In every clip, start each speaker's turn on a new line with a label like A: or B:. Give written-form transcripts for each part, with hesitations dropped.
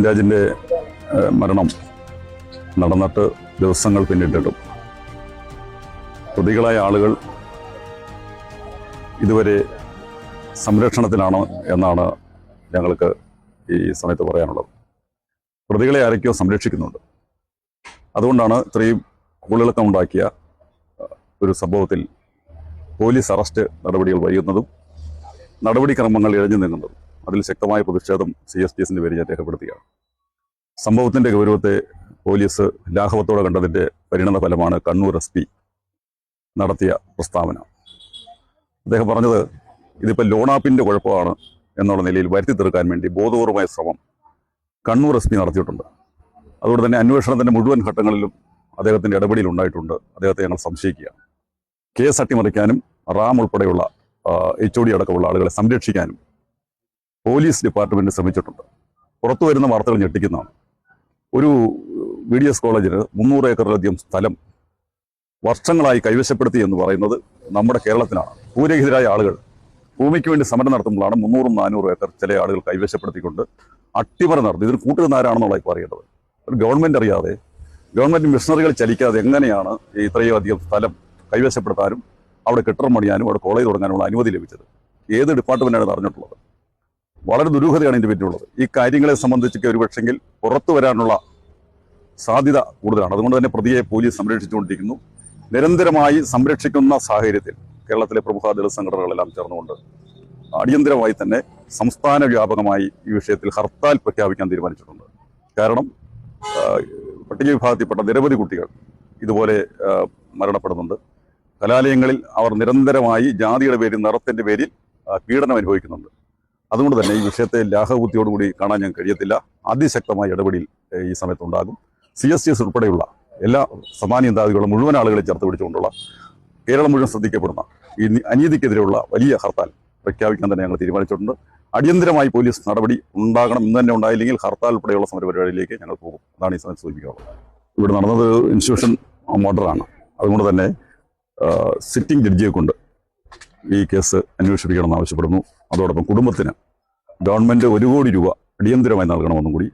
A: രാജിൻ്റെ മരണം നടന്നിട്ട് ദിവസങ്ങൾ പിന്നിട്ടിട്ടും പ്രതികളായ ആളുകൾ ഇതുവരെ സംരക്ഷണത്തിലാണ് എന്നാണ് ഞങ്ങൾക്ക് ഈ സമയത്ത് പറയാനുള്ളത്. പ്രതികളെ ആരൊക്കെയോ സംരക്ഷിക്കുന്നുണ്ട്. അതുകൊണ്ടാണ് ഇത്രയും ഉള്ളിളക്കമുണ്ടാക്കിയ ഒരു സംഭവത്തിൽ പോലീസ് അറസ്റ്റ് നടപടികൾ വൈകുന്നതും നടപടിക്രമങ്ങൾ ഇഴഞ്ഞു നീങ്ങുന്നതും. അതിൽ ശക്തമായ പ്രതിഷേധം CSTSന്റെ പേരിൽ ഞാൻ രേഖപ്പെടുത്തുകയാണ്. സംഭവത്തിന്റെ ഗൗരവത്തെ പോലീസ് ലാഘവത്തോടെ കണ്ടതിന്റെ പരിണത ഫലമാണ് കണ്ണൂർ SP നടത്തിയ പ്രസ്താവന. അദ്ദേഹം പറഞ്ഞത് ഇതിപ്പോൾ ലോണാപ്പിന്റെ കുഴപ്പമാണ് എന്നുള്ള നിലയിൽ വരുത്തി തീർക്കാൻ വേണ്ടി ബോധപൂർവമായ ശ്രമം കണ്ണൂർ SP നടത്തിയിട്ടുണ്ട്. അതുകൊണ്ട് തന്നെ അന്വേഷണത്തിന്റെ മുഴുവൻ ഘട്ടങ്ങളിലും അദ്ദേഹത്തിന്റെ ഇടപെടൽ ഉണ്ടായിട്ടുണ്ട്. അദ്ദേഹത്തെ ഞങ്ങൾ സംശയിക്കുകയാണ്. കേസ് അട്ടിമറിക്കാനും റാം ഉൾപ്പെടെയുള്ള HOD അടക്കമുള്ള ആളുകളെ സംരക്ഷിക്കാനും പോലീസ് ഡിപ്പാർട്ട്മെന്റ് ശ്രമിച്ചിട്ടുണ്ട്. പുറത്തു വരുന്ന വാർത്തകൾ ഞെട്ടിക്കുന്നതാണ്. ഒരു VDS കോളേജിന് 300 ഏക്കറിലധികം സ്ഥലം വർഷങ്ങളായി കൈവശപ്പെടുത്തി എന്ന് പറയുന്നത് നമ്മുടെ കേരളത്തിലാണ്. ഭൂരഹിതരായ ആളുകൾ ഭൂമിക്ക് വേണ്ടി സമരം നടത്തുമ്പോഴാണ് 300-400 ഏക്കർ ചില ആളുകൾ കൈവശപ്പെടുത്തിക്കൊണ്ട് അട്ടിമറി നടത്തി. ഇതിന് കൂട്ടുന്നതാരാണെന്നുള്ള ഇപ്പോൾ അറിയേണ്ടത്. ഒരു ഗവൺമെന്റ് അറിയാതെ, ഗവൺമെന്റ് മിഷണറികൾ ചലിക്കാതെ എങ്ങനെയാണ് ഇത്രയും അധികം സ്ഥലം കൈവശപ്പെടുത്താനും അവിടെ കെട്ടിടം പണിയാനും അവിടെ കോളേജ് തുടങ്ങാനുള്ള അനുമതി ലഭിച്ചത്? ഏത് ഡിപ്പാർട്ട്മെന്റാണ് ഇത് അറിഞ്ഞിട്ടുള്ളത്? വളരെ ദുരൂഹതയാണ് ഇതിന്റെ പിന്നിലുള്ളത്. ഈ കാര്യങ്ങളെ സംബന്ധിച്ചൊക്കെ ഒരുപക്ഷെങ്കിൽ പുറത്തു വരാനുള്ള സാധ്യത കൂടുതലാണ്. അതുകൊണ്ട് തന്നെ പ്രതിയെ പോലീസ് സംരക്ഷിച്ചുകൊണ്ടിരിക്കുന്നു. നിരന്തരമായി സംരക്ഷിക്കുന്ന സാഹചര്യത്തിൽ കേരളത്തിലെ പ്രമുഖ ദളിത് സംഘടനകളെല്ലാം ചേർന്നുകൊണ്ട് അടിയന്തരമായി തന്നെ സംസ്ഥാന വ്യാപകമായി ഈ വിഷയത്തിൽ ഹർത്താൽ പ്രഖ്യാപിക്കാൻ തീരുമാനിച്ചിട്ടുണ്ട്. കാരണം പട്ടിക വിഭാഗത്തിൽപ്പെട്ട നിരവധി കുട്ടികൾ ഇതുപോലെ മരണപ്പെടുന്നുണ്ട്. കലാലയങ്ങളിൽ അവർ നിരന്തരമായി ജാതിയുടെ പേരിൽ, നിറത്തിന്റെ പേരിൽ പീഡനം അനുഭവിക്കുന്നുണ്ട്. അതുകൊണ്ട് തന്നെ ഈ വിഷയത്തെ ലാഘവബുദ്ധിയോടുകൂടി കാണാൻ ഞാൻ കഴിയത്തില്ല. അതിശക്തമായ ഇടപെടൽ ഈ സമയത്തുണ്ടാകും. CSTS ഉൾപ്പെടെയുള്ള എല്ലാ സമാനീയതാദികളും മുഴുവൻ ആളുകളെ ചേർത്ത് പിടിച്ചുകൊണ്ടുള്ള കേരളം മുഴുവൻ ശ്രദ്ധിക്കപ്പെടുന്ന ഈ അനീതിക്കെതിരെയുള്ള വലിയ ഹർത്താൽ പ്രഖ്യാപിക്കാൻ തന്നെ ഞങ്ങൾ തീരുമാനിച്ചിട്ടുണ്ട്. അടിയന്തരമായി പോലീസ് നടപടി ഉണ്ടാകണം. ഇന്ന് തന്നെ ഉണ്ടായില്ലെങ്കിൽ ഹർത്താൽ ഉൾപ്പെടെയുള്ള സമരപരിപാടിയിലേക്ക് ഞങ്ങൾ പോകും. അതാണ് ഈ സമയത്ത് സൂചിപ്പിക്കാനുള്ളത്. ഇവിടെ നടന്നത് ഇൻസ്റ്റിറ്റ്യൂഷൻ മർഡറാണ്. അതുകൊണ്ട് തന്നെ സിറ്റിംഗ് ജഡ്ജിയെ കൊണ്ട് ഈ കേസ് അന്വേഷിപ്പിക്കണമെന്ന് ആവശ്യപ്പെടുന്നു. അതോടൊപ്പം കുടുംബത്തിന് ഗവൺമെന്റ് 1 കോടി രൂപ അടിയന്തരമായി നൽകണമെന്നും കൂടി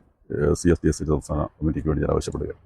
A: CSTS സംസ്ഥാന കമ്മിറ്റിക്ക് വേണ്ടി ഞാൻ ആവശ്യപ്പെടുകയാണ്.